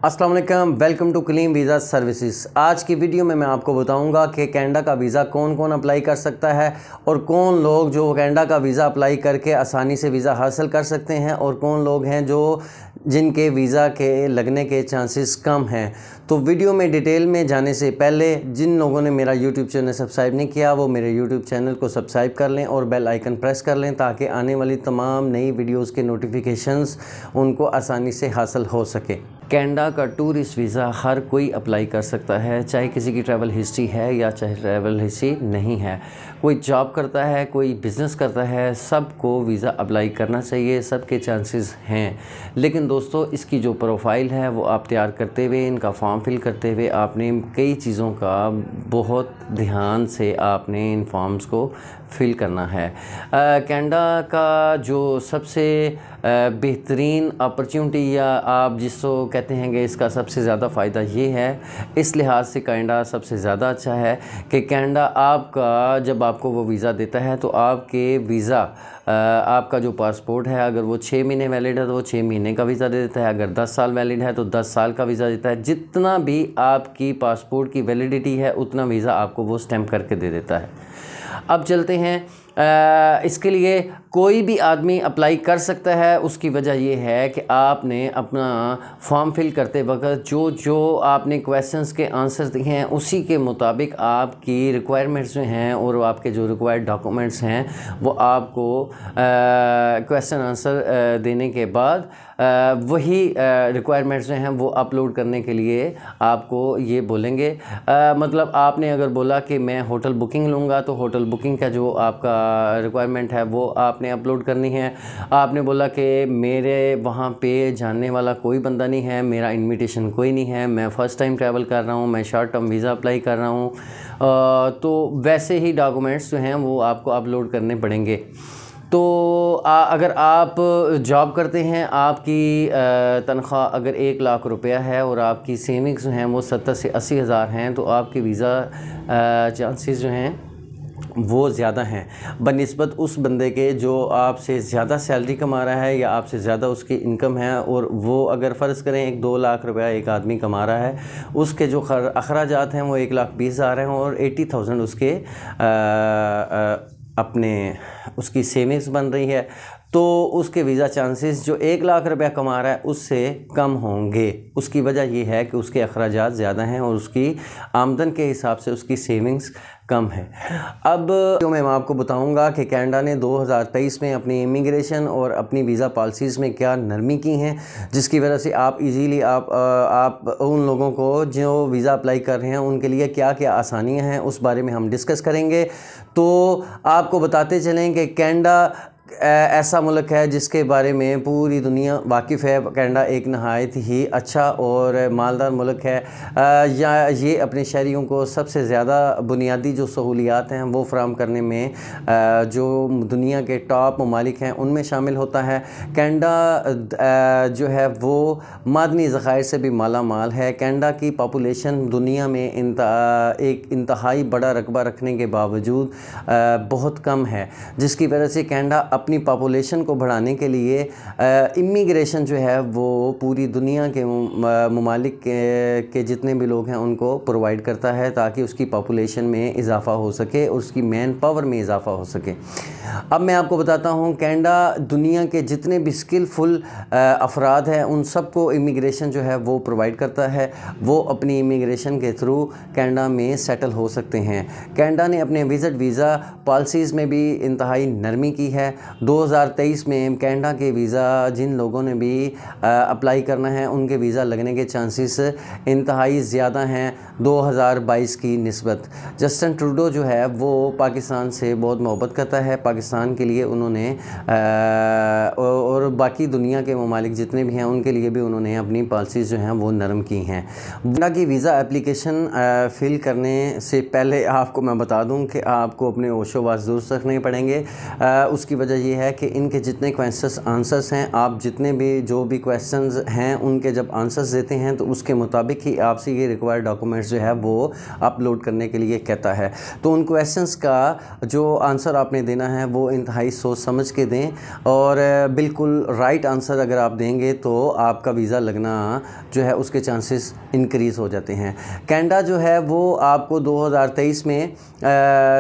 अस्सलाम वालेकुम, welcome to clean visa services. आज की वीडियो में मैं आपको बताऊंगा कि कनाडा का वीज़ा कौन कौन अप्लाई कर सकता है और कौन लोग जो कनाडा का वीज़ा अप्लाई करके आसानी से वीज़ा हासिल कर सकते हैं और कौन लोग हैं जो जिनके वीज़ा के लगने के चांसेस कम हैं। तो वीडियो में डिटेल में जाने से पहले जिन लोगों ने मेरा यूट्यूब चैनल सब्सक्राइब नहीं किया वो मेरे यूट्यूब चैनल को सब्सक्राइब कर लें और बेल आइकन प्रेस कर लें ताकि आने वाली तमाम नई वीडियोस के नोटिफिकेशंस उनको आसानी से हासिल हो सके। कनाडा का टूरिस्ट वीज़ा हर कोई अप्लाई कर सकता है, चाहे किसी की ट्रैवल हिस्ट्री है या चाहे ट्रैवल हिस्ट्री नहीं है। कोई जॉब करता है, कोई बिज़नेस करता है, सबको वीज़ा अप्लाई करना चाहिए, सबके चांसेस हैं। लेकिन दोस्तों इसकी जो प्रोफाइल है वो आप तैयार करते हुए, इनका फॉर्म फिल करते हुए आपने कई चीज़ों का बहुत ध्यान से आपने इन फॉर्म्स को फिल करना है। कनाडा का जो सबसे बेहतरीन अपॉर्चुनिटी या आप जिसको कहते हैं कि इसका सबसे ज़्यादा फ़ायदा ये है, इस लिहाज से कनाडा सबसे ज़्यादा अच्छा है कि कनाडा आपका जब आपको वो वीज़ा देता है तो आपके वीज़ा आपका जो पासपोर्ट है अगर वो 6 महीने वैलिड है तो वो 6 महीने का वीज़ा दे देता है, अगर 10 साल वैलिड है तो 10 साल का वीज़ा देता है। जितना भी आपकी पासपोर्ट की वैलिडिटी है उतना वीज़ा आपको वो स्टैम्प करके दे देता है। अब चलते हैं, इसके लिए कोई भी आदमी अप्लाई कर सकता है। उसकी वजह ये है कि आपने अपना फॉर्म फिल करते वक्त जो जो आपने क्वेश्चंस के आंसर दिए हैं उसी के मुताबिक आपकी रिक्वायरमेंट्स जो हैं और आपके जो रिक्वायर्ड डॉक्यूमेंट्स हैं वो आपको क्वेश्चन आंसर देने के बाद वही रिक्वायरमेंट्स जो हैं वो अपलोड करने के लिए आपको ये बोलेंगे। मतलब आपने अगर बोला कि मैं होटल बुकिंग लूँगा तो होटल बुकिंग का जो आपका रिक्वायरमेंट है वो आपने अपलोड करनी है। आपने बोला कि मेरे वहाँ पे जानने वाला कोई बंदा नहीं है, मेरा इन्विटेशन कोई नहीं है, मैं फ़र्स्ट टाइम ट्रैवल कर रहा हूँ, मैं शॉर्ट टर्म वीज़ा अप्लाई कर रहा हूँ, तो वैसे ही डॉक्यूमेंट्स जो हैं वो आपको अपलोड करने पड़ेंगे। तो अगर आप जॉब करते हैं, आपकी तनख्वाह अगर 1 लाख रुपया है और आपकी सेविंग्स जो हैं वो 70 से 80 हज़ार हैं तो आपके वीज़ा चांसेस जो हैं वो ज़्यादा हैं बनिस्बत उस बंदे के जो आपसे ज़्यादा सैलरी कमा रहा है या आपसे ज़्यादा उसकी इनकम है। और वो अगर फ़र्ज़ करें 2 लाख रुपया एक आदमी कमा रहा है, उसके जो अखराजात हैं वो 1,20,000 हैं और 80,000 उसके अपने उसकी सेविंग्स बन रही है, तो उसके वीज़ा चांसेस जो 1 लाख रुपया कमा रहा है उससे कम होंगे। उसकी वजह यह है कि उसके अखराजात ज़्यादा हैं और उसकी आमदन के हिसाब से उसकी सेविंग्स कम है। अब जो मैं आपको बताऊंगा कि कनाडा ने 2023 में अपनी इमिग्रेशन और अपनी वीज़ा पॉलिसीज़ में क्या नरमी की हैं जिसकी वजह से आप इजीली आप उन लोगों को जो वीज़ा अप्लाई कर रहे हैं उनके लिए क्या क्या आसानियां हैं उस बारे में हम डिस्कस करेंगे। तो आपको बताते चलें कि कनाडा ऐसा मुल्क है जिसके बारे में पूरी दुनिया वाकिफ़ है। कनाडा एक नहायत ही अच्छा और मालदार मुल्क है। या ये अपने शहरियों को सबसे ज़्यादा बुनियादी जो सहूलियात हैं वो फराहम करने में जो दुनिया के टॉप ममालिक हैं उनमें शामिल होता है। कनाडा जो है वो मादनी ज़खायर से भी माला माल है। कनाडा की पॉपुलेशन दुनिया में एक इंतहाई बड़ा रकबा रखने के बावजूद बहुत कम है, जिसकी वजह से कनाडा अपनी पॉपुलेशन को बढ़ाने के लिए इमिग्रेशन जो है वो पूरी दुनिया के ममालिक के जितने भी लोग हैं उनको प्रोवाइड करता है ताकि उसकी पॉपुलेशन में इजाफ़ा हो सके और उसकी मैन पावर में इजाफ़ा हो सके। अब मैं आपको बताता हूँ कनाडा दुनिया के जितने भी स्किलफुल अफराद हैं उन सबको इमिग्रेशन जो है वो प्रोवाइड करता है। वो अपनी इमिग्रेशन के थ्रू कनाडा में सेटल हो सकते हैं। कनाडा ने अपने विज़िट वीज़ा पॉलिसीज़ में भी इंतहाई नरमी की है। 2023 में कनाडा के वीज़ा जिन लोगों ने भी अप्लाई करना है उनके वीज़ा लगने के चांसेस इंतहाई ज़्यादा हैं 2022 की निस्बत। जस्टिन ट्रूडो जो है वो पाकिस्तान से बहुत मोहब्बत करता है। पाकिस्तान के लिए उन्होंने और बाकी दुनिया के ममालिक जितने भी हैं उनके लिए भी उन्होंने अपनी पॉलिसीज़ जो हैं वो नरम की हैं। कनाडा की वीज़ा एप्लीकेशन फ़िल करने से पहले आपको मैं बता दूं कि आपको अपने ओशो वास दुरुस्त रखने पड़ेंगे। उसकी वजह वजह ये है कि इनके जितने क्वेश्चंस आंसर्स हैं, आप जितने भी जो भी क्वेश्चंस हैं उनके जब आंसर्स देते हैं तो उसके मुताबिक ही आपसे ये रिक्वायर्ड डॉक्यूमेंट्स जो है वो अपलोड करने के लिए कहता है। तो उन क्वेश्चंस का जो आंसर आपने देना है वो इंतहाई सोच समझ के दें, और बिल्कुल राइट आंसर अगर आप देंगे तो आपका वीज़ा लगना जो है उसके चांसेस इंक्रीज़ हो जाते हैं। कनाडा जो है वो आपको 2023 में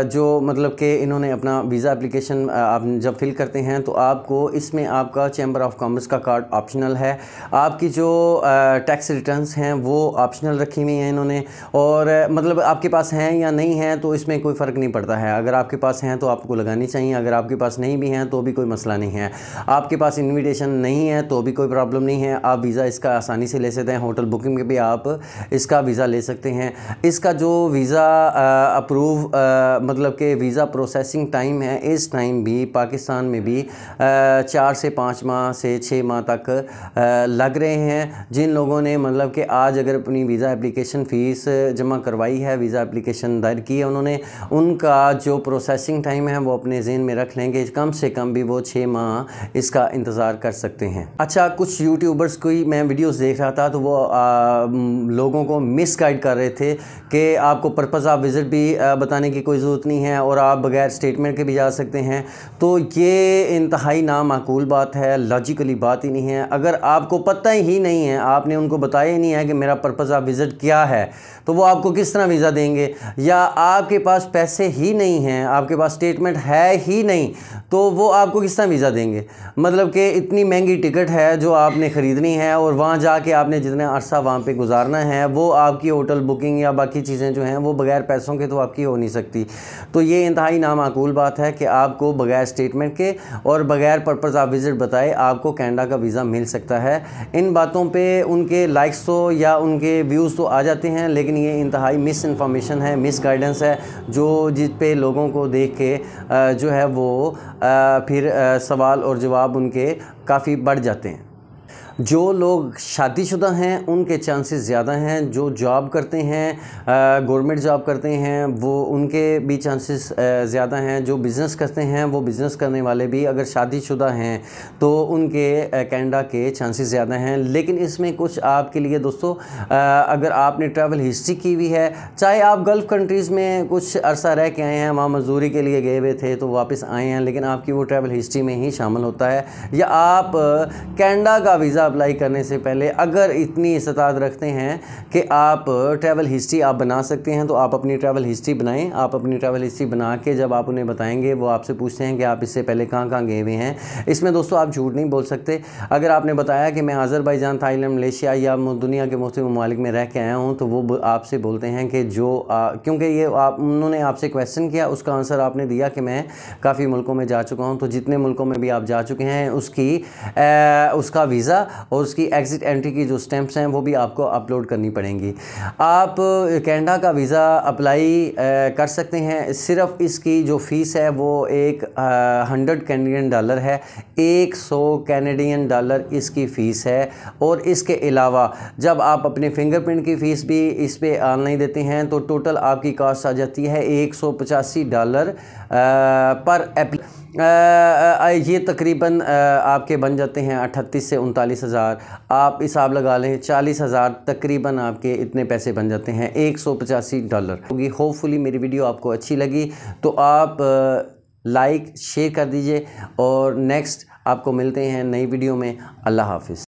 जो मतलब कि इन्होंने अपना वीज़ा एप्लीकेशन आप जब फिल करते हैं तो आपको इसमें आपका चैम्बर ऑफ कॉमर्स का कार्ड ऑप्शनल है, आपकी जो टैक्स रिटर्न्स हैं वो ऑप्शनल रखी हुई हैं इन्होंने, और मतलब आपके पास हैं या नहीं हैं तो इसमें कोई फ़र्क नहीं पड़ता है। अगर आपके पास हैं तो आपको लगानी चाहिए, अगर आपके पास नहीं भी हैं तो भी कोई मसला नहीं है। आपके पास इन्विटेशन नहीं है तो भी कोई प्रॉब्लम नहीं है, आप वीज़ा इसका आसानी से ले सकते हैं। होटल बुकिंग में भी आप इसका वीज़ा ले सकते हैं। इसका जो वीज़ा अप्रूव मतलब कि वीज़ा प्रोसेसिंग टाइम है, इस टाइम भी पाकिस्तान में भी 4 से 5 माह से 6 माह तक लग रहे हैं। जिन लोगों ने मतलब कि आज अगर अपनी वीज़ा एप्लीकेशन फ़ीस जमा करवाई है, वीज़ा एप्लीकेशन दायर की है उन्होंने, उनका जो प्रोसेसिंग टाइम है वो अपने ज़हन में रख लेंगे, कम से कम भी वो 6 माह इसका इंतज़ार कर सकते हैं। अच्छा, कुछ यूट्यूबर्स की मैं वीडियोस देख रहा था तो वो लोगों को मिसगाइड कर रहे थे कि आपको पर्पज़ ऑफ विज़िट भी बताने की कोई ज़रूरत नहीं है और आप बगैर स्टेटमेंट के भी जा सकते हैं। तो ये इंतहाई नामाकूल बात है, लॉजिकली बात ही नहीं है। अगर आपको पता ही नहीं है, आपने उनको बताया ही नहीं है कि मेरा पर्पज़ ऑफ विज़िट क्या है, तो वो आपको किस तरह वीज़ा देंगे? या आपके पास पैसे ही नहीं हैं, आपके पास स्टेटमेंट है ही नहीं, तो वो आपको किस तरह वीज़ा देंगे? मतलब कि इतनी महंगी टिकट है जो आपने ख़रीदनी है और वहाँ जाके आपने जितना अरसा वहाँ पे गुजारना है, वो आपकी होटल बुकिंग या बाकी चीज़ें जो हैं वो बगैर पैसों के तो आपकी हो नहीं सकती। तो ये इंतहाई नामाकूल बात है कि आपको बगैर स्टेटमेंट के और बगैर पर्पज़ ऑफ विज़िट बताए आपको कनाडा का वीज़ा मिल सकता है। इन बातों पे उनके लाइक्स तो या उनके व्यूज़ तो आ जाते हैं, लेकिन ये इंतहाई मिस इन्फॉर्मेशन है, मिस गाइडेंस है, जो जिस पे लोगों को देख के जो है वो फिर सवाल और जवाब उनके काफ़ी बढ़ जाते हैं। जो लोग शादीशुदा हैं उनके चांसेस ज़्यादा हैं, जो जॉब करते हैं, गवर्नमेंट जॉब करते हैं, वो उनके भी चांसेस ज़्यादा हैं। जो बिज़नेस करते हैं, वो बिज़नेस करने वाले भी अगर शादीशुदा हैं तो उनके कनाडा के चांसेस ज़्यादा हैं। लेकिन इसमें कुछ आपके लिए दोस्तों, अगर आपने ट्रैवल हिस्ट्री की हुई है, चाहे आप गल्फ़ कंट्रीज़ में कुछ अरसा रह के आए हैं, वहाँ मजदूरी के लिए गए हुए थे तो वापस आए हैं, लेकिन आपकी वो ट्रैवल हिस्ट्री में ही शामिल होता है, या आप कनाडा का वीज़ा अप्लाई करने से पहले अगर इतनी इस्तात रखते हैं कि आप ट्रैवल हिस्ट्री आप बना सकते हैं, तो आप अपनी ट्रैवल हिस्ट्री बनाएं। आप अपनी ट्रैवल हिस्ट्री बना के जब आप उन्हें बताएंगे, वो आपसे पूछते हैं कि आप इससे पहले कहाँ कहाँ गए हुए हैं। इसमें दोस्तों आप झूठ नहीं बोल सकते। अगर आपने बताया कि मैं अज़रबैजान, थाईलैंड, मलेशिया या दुनिया के मुख्तलिफ ममालिक में रह के आया हूँ, तो वो आपसे बोलते हैं कि क्योंकि ये उन्होंने आपसे क्वेश्चन किया, उसका आंसर आपने दिया कि मैं काफ़ी मुल्कों में जा चुका हूँ। तो जितने मुल्कों में भी आप जा चुके हैं उसका वीज़ा और उसकी एग्ज़िट एंट्री की जो स्टैंप्स हैं वो भी आपको अपलोड करनी पड़ेंगी। आप कनाडा का वीज़ा अप्लाई कर सकते हैं। सिर्फ इसकी जो फ़ीस है वो 100 कैनेडियन डॉलर है, 100 कैनेडियन डॉलर इसकी फ़ीस है। और इसके अलावा जब आप अपने फिंगरप्रिंट की फ़ीस भी इस पे ऑनलाइन देते हैं तो टोटल आपकी कॉस्ट आ जाती है $185 पर ये तकरीबन आपके बन जाते हैं 38 से 39 हज़ार। आप हिसाब लगा लें 40 हज़ार तकरीबन आपके इतने पैसे बन जाते हैं $185 होगी। होपफुली मेरी वीडियो आपको अच्छी लगी तो आप लाइक शेयर कर दीजिए और नेक्स्ट आपको मिलते हैं नई वीडियो में। अल्लाह हाफिज़।